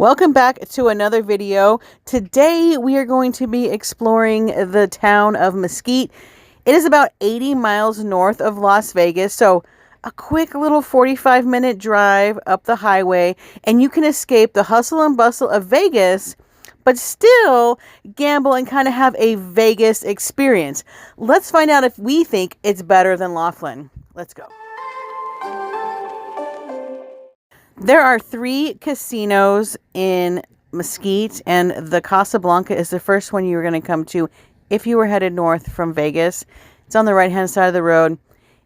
Welcome back to another video. Today we are going to be exploring the town of Mesquite. It is about 80 miles north of Las Vegas, so a quick little 45-minute drive up the highway, and you can escape the hustle and bustle of Vegas, but still gamble and kind of have a Vegas experience. Let's find out if we think it's better than Laughlin. Let's go. There are 3 casinos in Mesquite, and the CasaBlanca is the first one you're going to come to if you were headed north from Vegas. It's on the right-hand side of the road.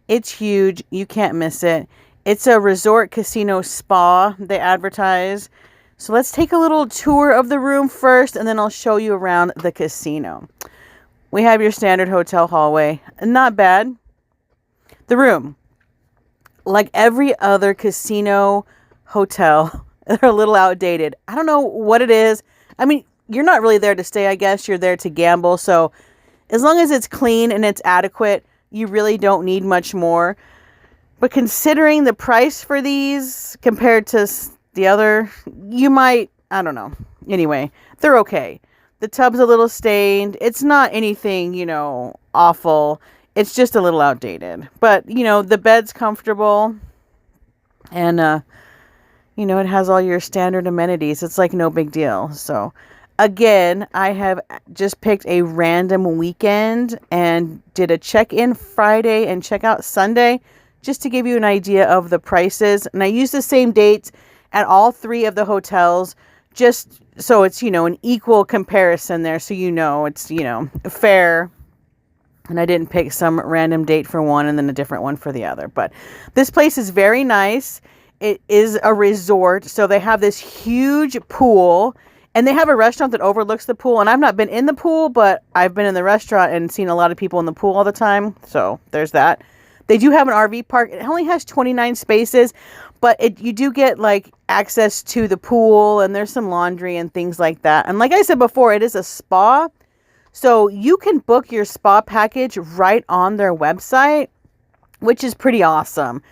It's huge. You can't miss it. It's a resort casino spa they advertise. So let's take a little tour of the room first, and then I'll show you around the casino. We have your standard hotel hallway. Not bad. The room, like every other casino hotel, they're a little outdated. I don't know what it is. I mean, you're not really there to stay, I guess. You're there to gamble. So as long as it's clean and it's adequate, you really don't need much more. But considering the price for these compared to the other, you might, I don't know. Anyway, they're okay. The tub's a little stained. It's not anything, awful. It's just a little outdated. But, the bed's comfortable. And, it has all your standard amenities. It's like no big deal. So, again, I have just picked a random weekend and did a check-in Friday and check-out Sunday just to give you an idea of the prices. And I used the same dates at all 3 of the hotels just so it's, an equal comparison there. So, it's, fair. And I didn't pick some random date for one and then a different one for the other. But this place is very nice. It is a resort, so they have this huge pool, and they have a restaurant that overlooks the pool, and I've not been in the pool, but I've been in the restaurant and seen a lot of people in the pool all the time, so there's that. They do have an RV park. It only has 29 spaces, but you do get, access to the pool, and there's some laundry and things like that. And like I said before, it is a spa, so you can book your spa package right on their website, which is pretty awesome.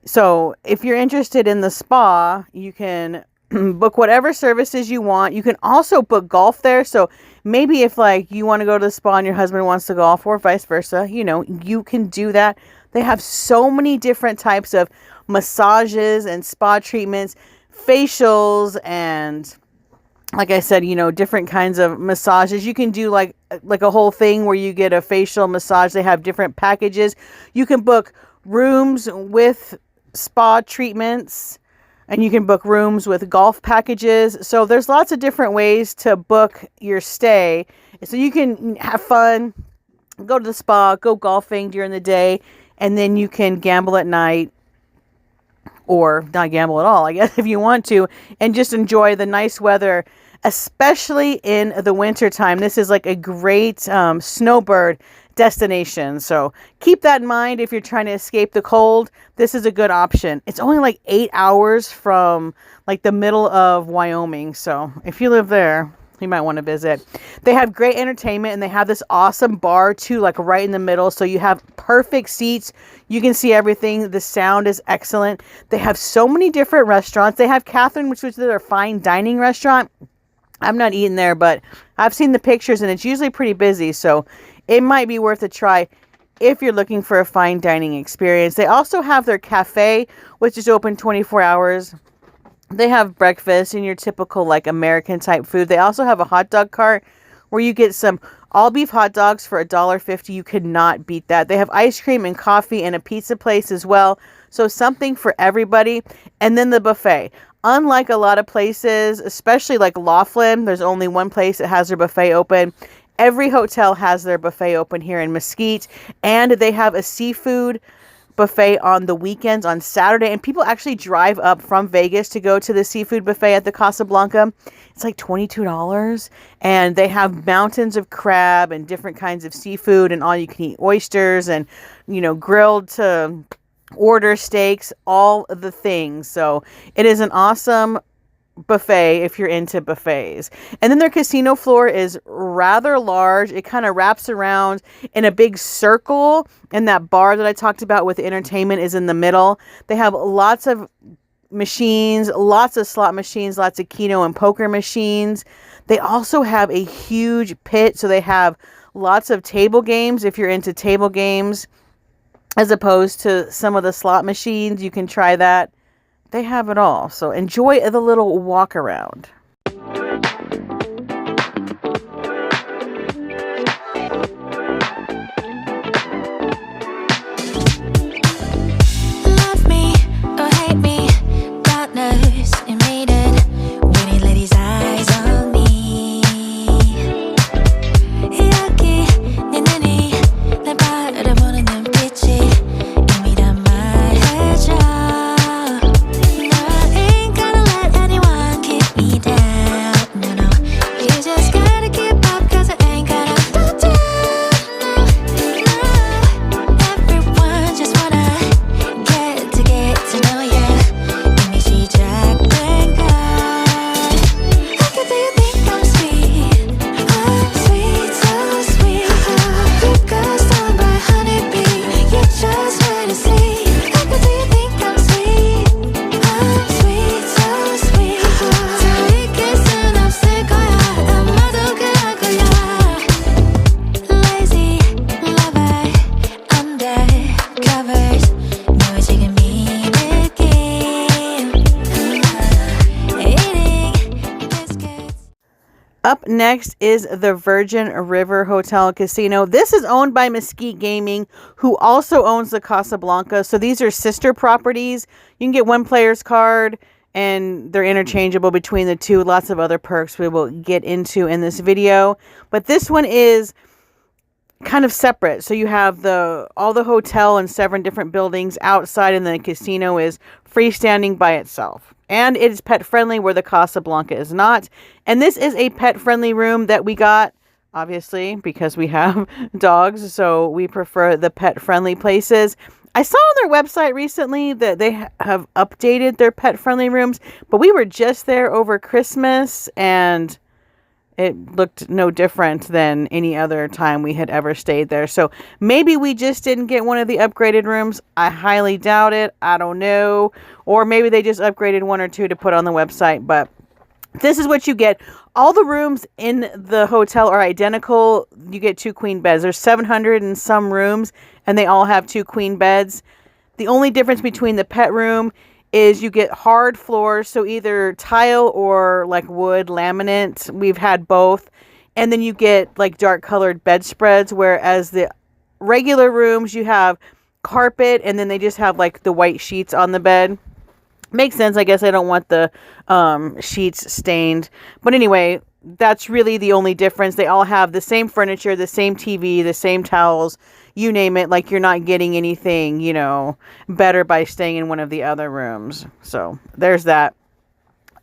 So if you're interested in the spa, you can book whatever services you want. You can also book golf there. So maybe if you want to go to the spa and your husband wants to golf, or vice versa, you can do that. They have so many different types of massages and spa treatments, facials, and like I said, different kinds of massages. You can do like a whole thing where you get a facial massage. They have different packages. You can book rooms with spa treatments, and you can book rooms with golf packages. So there's lots of different ways to book your stay. So you can have fun, go to the spa, go golfing during the day, and then you can gamble at night, or not gamble at all, I guess, if you want to, and just enjoy the nice weather, especially in the winter time. This is like a great snowbird destination. So keep that in mind if you're trying to escape the cold. This is a good option. It's only 8 hours from the middle of Wyoming. So if you live there, you might want to visit. They have great entertainment, and they have this awesome bar too, right in the middle. So you have perfect seats. You can see everything. The sound is excellent. They have so many different restaurants. They have Catherine, which is their fine dining restaurant. I'm not eating there, but I've seen the pictures, and it's usually pretty busy. So it might be worth a try if you're looking for a fine dining experience. They also have their cafe, which is open 24 hours. They have breakfast and your typical American type food. They also have a hot dog cart where you get some all beef hot dogs for $1.50. You could not beat that. They have ice cream and coffee and a pizza place as well. So something for everybody. And then the buffet. Unlike a lot of places, especially like Laughlin, there's only one place that has their buffet open. Every hotel has their buffet open here in Mesquite, and they have a seafood buffet on the weekends on Saturday, and people actually drive up from Vegas to go to the seafood buffet at the CasaBlanca. It's $22, and they have mountains of crab and different kinds of seafood and all you can eat oysters and grilled to order steaks, all the things. So it is an awesome buffet if you're into buffets. And then their casino floor is rather large. It kind of wraps around in a big circle, and that bar that I talked about with entertainment is in the middle. They have lots of machines, lots of slot machines, lots of Keno and poker machines. They also have a huge pit, so they have lots of table games if you're into table games, as opposed to some of the slot machines. You can try that. They have it all. So enjoy the little walk around. Up next is the Virgin River Hotel and Casino. This is owned by Mesquite Gaming, who also owns the CasaBlanca. So these are sister properties. You can get one player's card, and they're interchangeable between the two. Lots of other perks we will get into in this video. But this one is kind of separate. So you have all the hotel and 7 different buildings outside, and then the casino is freestanding by itself. And it is pet friendly, where the CasaBlanca is not. And this is a pet friendly room that we got, obviously, because we have dogs. So we prefer the pet friendly places. I saw on their website recently that they have updated their pet friendly rooms, but we were just there over Christmas and it looked no different than any other time we had ever stayed there. So maybe we just didn't get one of the upgraded rooms. I highly doubt it. I don't know. Or maybe they just upgraded 1 or 2 to put on the website. But this is what you get. All the rooms in the hotel are identical. You get 2 queen beds. There's 700 and some rooms, and they all have 2 queen beds. The only difference between the pet room is you get hard floors, so either tile or like wood laminate. We've had both. And then you get like dark colored bedspreads, whereas the regular rooms you have carpet, and then they just have like the white sheets on the bed. Makes sense. I guess I don't want the sheets stained. But anyway, that's really the only difference. They all have the same furniture, the same TV, the same towels, you name it. Like, you're not getting anything, better by staying in one of the other rooms. So there's that.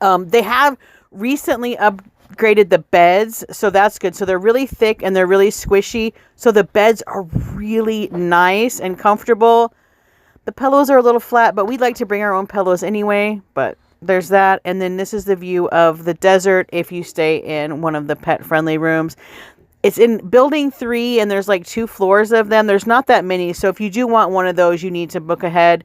They have recently upgraded the beds, so that's good. So they're really thick and they're really squishy. So the beds are really nice and comfortable. The pillows are a little flat, but we'd like to bring our own pillows anyway. But there's that. And then this is the view of the desert if you stay in one of the pet-friendly rooms. It's in building 3, and there's like 2 floors of them. There's not that many. So if you do want one of those, you need to book ahead.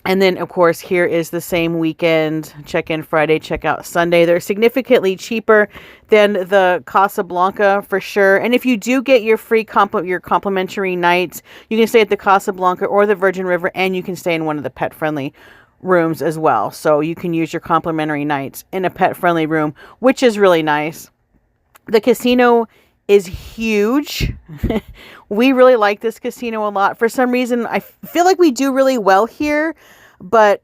And then, of course, here is the same weekend. Check-in Friday, check-out Sunday. They're significantly cheaper than the CasaBlanca for sure. And if you do get your free your complimentary nights, you can stay at the CasaBlanca or the Virgin River, and you can stay in one of the pet-friendly rooms as well. So you can use your complimentary nights in a pet-friendly room, which is really nice. The casino is huge. We really like this casino a lot. For some reason, I feel like we do really well here, but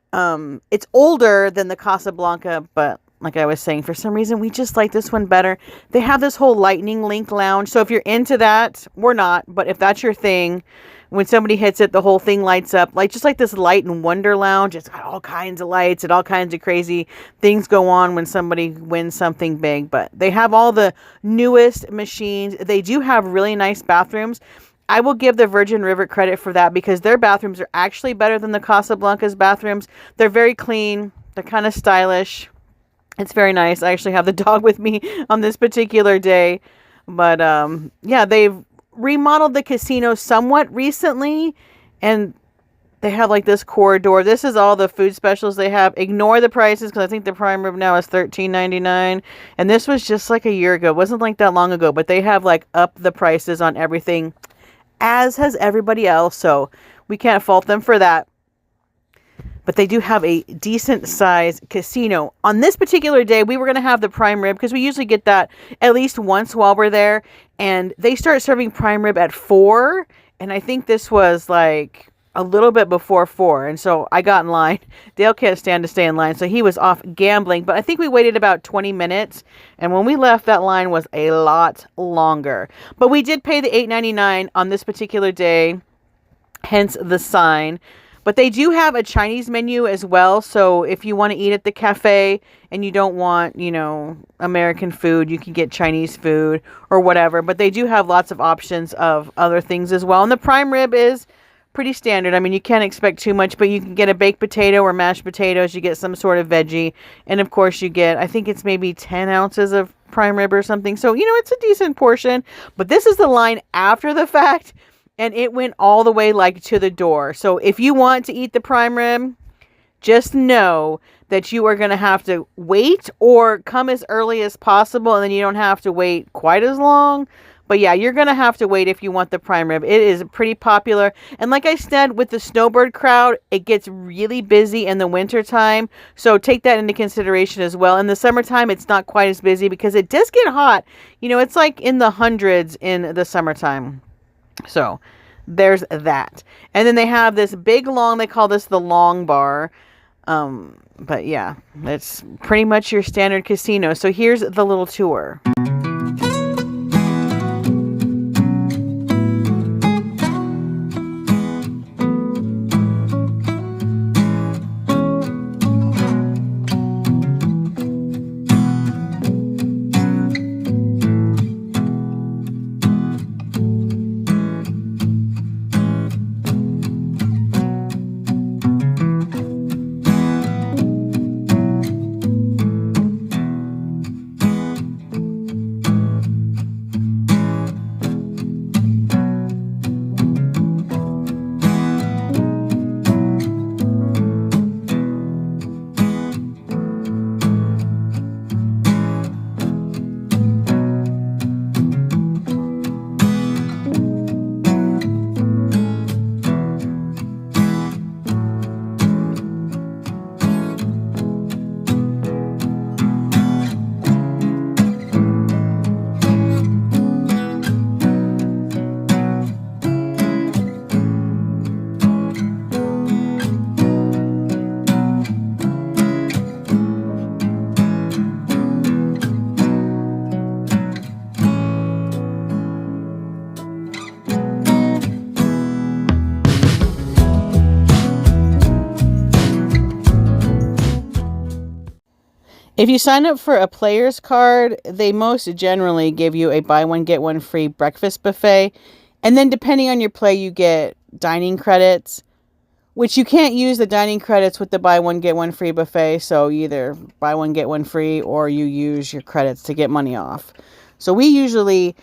it's older than the CasaBlanca. But like I was saying, for some reason, we just like this one better. They have this whole lightning link lounge. So if you're into that, we're not. But if that's your thing, when somebody hits it, the whole thing lights up. Like, just like this Light and Wonder lounge. It's got all kinds of lights and all kinds of crazy things go on when somebody wins something big. But they have all the newest machines. They do have really nice bathrooms. I will give the Virgin River credit for that, because their bathrooms are actually better than the CasaBlanca's bathrooms. They're very clean. They're kind of stylish. It's very nice. I actually have the dog with me on this particular day. But yeah, they've remodeled the casino somewhat recently, and They have like this corridor. This is all the food specials they have. Ignore the prices because I think the prime rib now is $13.99. And this was just like a year ago. It wasn't like that long ago, but they have like up the prices on everything, as has everybody else. So we can't fault them for that. But they do have a decent sized casino. On this particular day, we were going to have the prime rib because we usually get that at least once while we're there. And they start serving prime rib at 4. And I think this was like a little bit before 4. And so I got in line. Dale can't stand to stay in line. So he was off gambling. But I think we waited about 20 minutes. And when we left, that line was a lot longer. But we did pay the $8.99 on this particular day. Hence the sign. But they do have a Chinese menu as well. So if you want to eat at the cafe and you don't want, American food, you can get Chinese food or whatever. But they do have lots of options of other things as well. And the prime rib is pretty standard. I mean, you can't expect too much, but you can get a baked potato or mashed potatoes. You get some sort of veggie. And of course you get, I think it's maybe 10 ounces of prime rib or something. So, it's a decent portion. But this is the line after the fact. And it went all the way like to the door. So if you want to eat the prime rib, just know that you are going to have to wait or come as early as possible. And then you don't have to wait quite as long. But yeah, you're going to have to wait if you want the prime rib. It is pretty popular. And like I said, with the snowbird crowd, it gets really busy in the winter time. So take that into consideration as well. In the summertime, it's not quite as busy because it does get hot. It's like in the hundreds in the summertime. So there's that. And then they have this big long, they call this the long bar. But yeah, it's pretty much your standard casino. So here's the little tour. If you sign up for a player's card, they most generally give you a buy one, get one free breakfast buffet. And then depending on your play, you get dining credits, which you can't use the dining credits with the buy one, get one free buffet. So you either buy one, get one free, or you use your credits to get money off. So we usually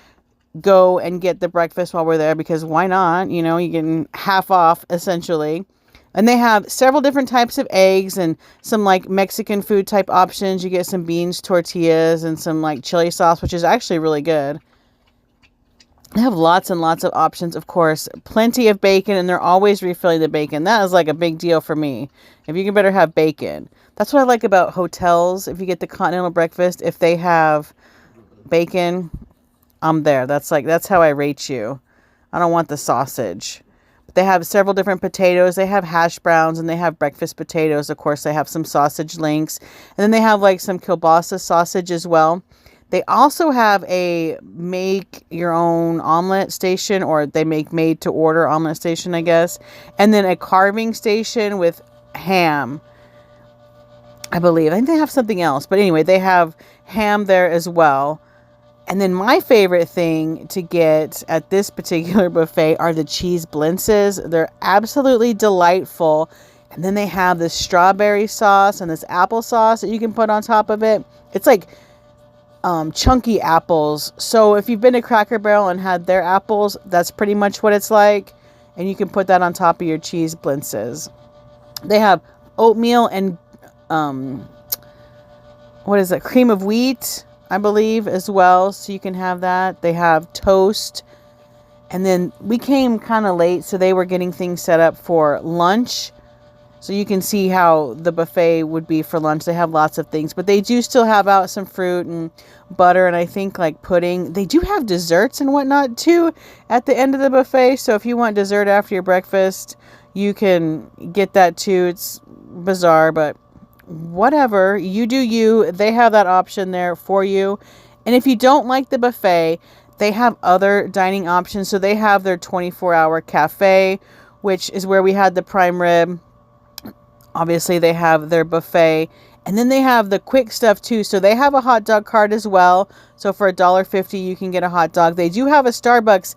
go and get the breakfast while we're there because why not? You're getting half off essentially. And they have several different types of eggs and some like Mexican food type options. You get some beans, tortillas, and some like chili sauce, which is actually really good. They have lots and lots of options, of course. Plenty of bacon, and they're always refilling the bacon. That is like a big deal for me. If you can better have bacon. That's what I like about hotels. If you get the continental breakfast, if they have bacon, I'm there. That's how I rate you. I don't want the sausage. They have several different potatoes. They have hash browns and they have breakfast potatoes. Of course, they have some sausage links. And then they have like some kielbasa sausage as well. They also have a make your own omelet station, or they make made to order omelet station, I guess. And then a carving station with ham, I believe. I think they have something else. But anyway, they have ham there as well. And then my favorite thing to get at this particular buffet are the cheese blintzes. They're absolutely delightful. And then they have this strawberry sauce and this apple sauce that you can put on top of it. It's like chunky apples. So if you've been to Cracker Barrel and had their apples, that's pretty much what it's like. and you can put that on top of your cheese blintzes. They have oatmeal and what is it? Cream of wheat, I believe, as well. So you can have that. They have toast. And then we came kind of late, so they were getting things set up for lunch. So you can see how the buffet would be for lunch. They have lots of things, but they do still have out some fruit and butter, and I think like pudding. They do have desserts and whatnot too at the end of the buffet. So if you want dessert after your breakfast, you can get that too. It's bizarre, but whatever. You do you. They have that option there for you. And if you don't like the buffet, they have other dining options. So they have their 24-hour cafe, which is where we had the prime rib. Obviously, they have their buffet. And then they have the quick stuff too. So they have a hot dog cart as well. So for $1.50, you can get a hot dog. They do have a Starbucks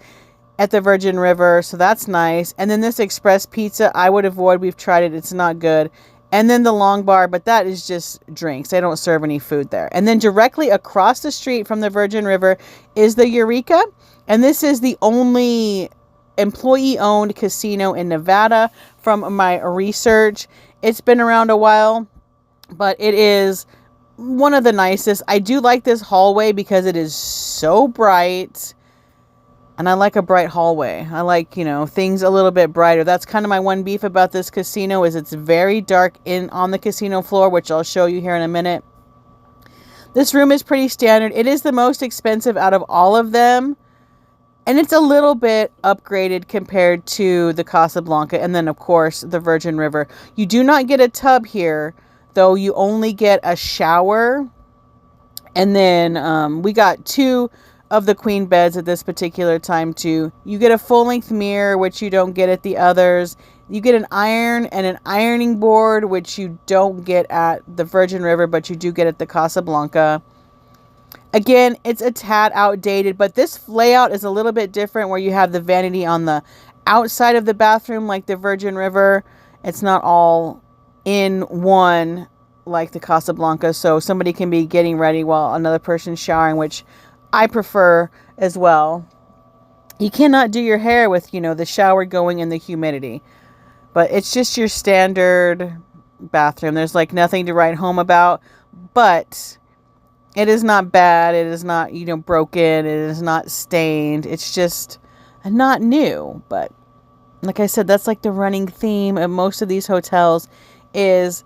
at the Virgin River. So that's nice. And then this express pizza, I would avoid. We've tried it. It's not good. And then the long bar, but that is just drinks. They don't serve any food there. And then directly across the street from the Virgin River is the Eureka. And this is the only employee-owned casino in Nevada from my research. It's been around a while, but it is one of the nicest. I do like this hallway because it is so bright. And I like a bright hallway. I like, things a little bit brighter. That's kind of my one beef about this casino is it's very dark on the casino floor, which I'll show you here in a minute. This room is pretty standard. It is the most expensive out of all of them. And it's a little bit upgraded compared to the CasaBlanca. And then, of course, the Virgin River. You do not get a tub here, though. You only get a shower. And then we got 2 of the queen beds at this particular time too. You get a full-length mirror, which you don't get at the others. You get an iron and an ironing board, which you don't get at the Virgin River, but you do get at the CasaBlanca. Again, it's a tad outdated, but this layout is a little bit different where you have the vanity on the outside of the bathroom like the Virgin River. It's not all in one like the CasaBlanca, so somebody can be getting ready while another person's showering, which I prefer as well. You cannot do your hair with, the shower going in the humidity. But it's just your standard bathroom. There's like nothing to write home about. But it is not bad. It is not, broken. It is not stained. It's just not new. But like I said, that's like the running theme of most of these hotels is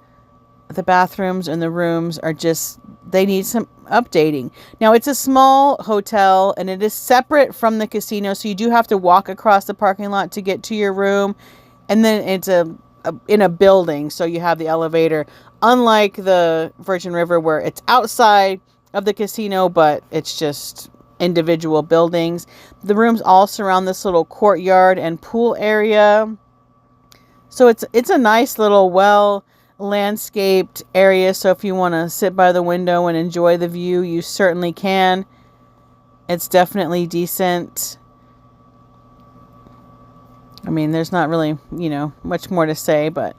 the bathrooms and the rooms are just, they need some updating. Now, it's a small hotel and it is separate from the casino. So you do have to walk across the parking lot to get to your room. And then it's in a building. So you have the elevator. Unlike the Virgin River where it's outside of the casino, but it's just individual buildings. The rooms all surround this little courtyard and pool area. So it's a nice little landscaped area. So if you want to sit by the window and enjoy the view, you certainly can. It's definitely decent. I mean, there's not really, much more to say, but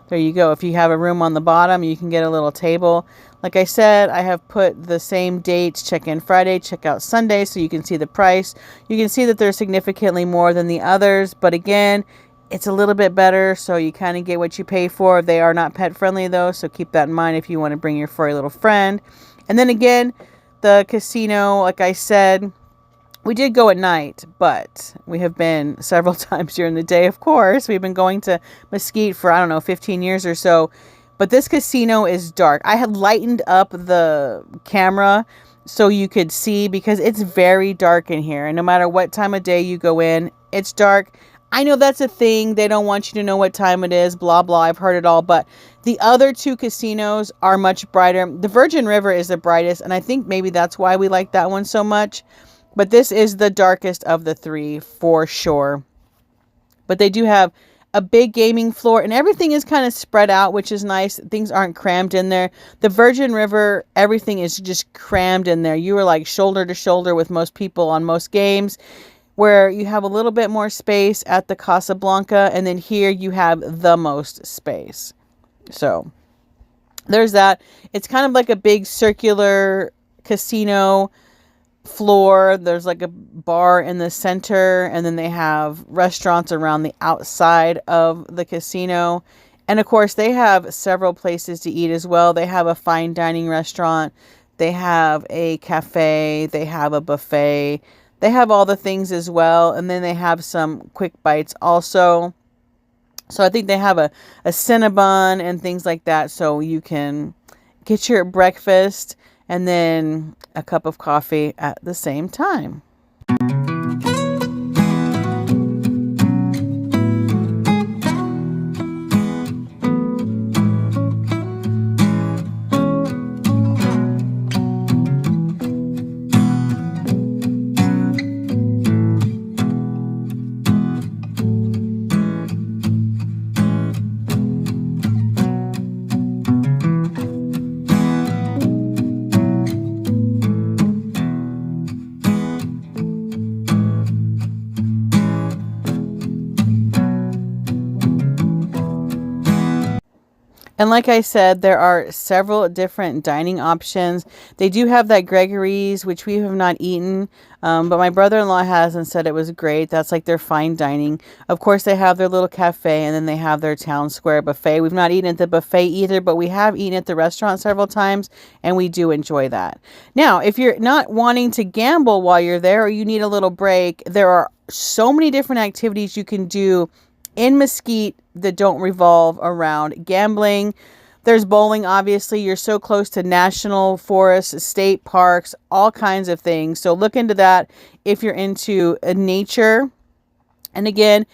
there you go. If you have a room on the bottom, you can get a little table. Like I said, I have put the same dates, check-in Friday, check-out Sunday, so you can see the price. You can see that they're significantly more than the others, but again, it's a little bit better, so you kind of get what you pay for. They are not pet friendly though, so keep that in mind if you want to bring your furry little friend. And then again, the casino, like I said, we did go at night, but we have been several times during the day, of course. We've been going to Mesquite for, 15 years or so. But this casino is dark. I had lightened up the camera so you could see because it's very dark in here. And no matter what time of day you go in, it's dark. I know that's a thing. They don't want you to know what time it is, blah, blah. I've heard it all. But the other 2 casinos are much brighter. The Virgin River is the brightest. And I think maybe that's why we like that one so much. But this is the darkest of the 3 for sure. But they do have a big gaming floor. And everything is kind of spread out, which is nice. Things aren't crammed in there. The Virgin River, everything is just crammed in there. You are like shoulder to shoulder with most people on most games. Where you have a little bit more space at the CasaBlanca, and then here you have the most space. So there's that. It's kind of like a big circular casino. floor. There's like a bar in the center, and then they have restaurants around the outside of the casino. And of course, they have several places to eat as well. They have a fine dining restaurant, they have a cafe, they have a buffet, they have all the things as well. And then they have some quick bites also. So I think they have a Cinnabon and things like that, so you can get your breakfast and then a cup of coffee at the same time. And like I said, there are several different dining options. They do have that Gregory's, which we have not eaten, but my brother-in-law has and said it was great. That's like their fine dining. Of course, they have their little cafe, and then they have their town square buffet. We've not eaten at the buffet either, but we have eaten at the restaurant several times, and we do enjoy that. Now, if you're not wanting to gamble while you're there, or you need a little break, there are so many different activities you can do in Mesquite that don't revolve around gambling. There's bowling, obviously. You're so close to national forests, state parks, all kinds of things. So look into that if you're into nature. And again,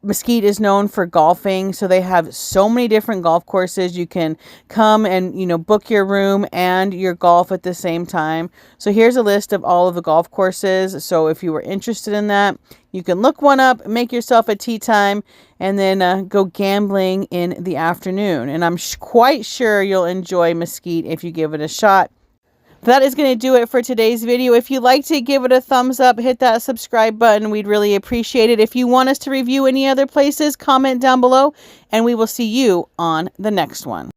Mesquite is known for golfing, so they have so many different golf courses. You can come and, book your room and your golf at the same time. So here's a list of all of the golf courses. So if you were interested in that, you can look one up, make yourself a tea time, and then go gambling in the afternoon. And I'm quite sure you'll enjoy Mesquite if you give it a shot. That is going to do it for today's video. If you'd like to give it a thumbs up, hit that subscribe button. We'd really appreciate it. If you want us to review any other places, comment down below, and we will see you on the next one.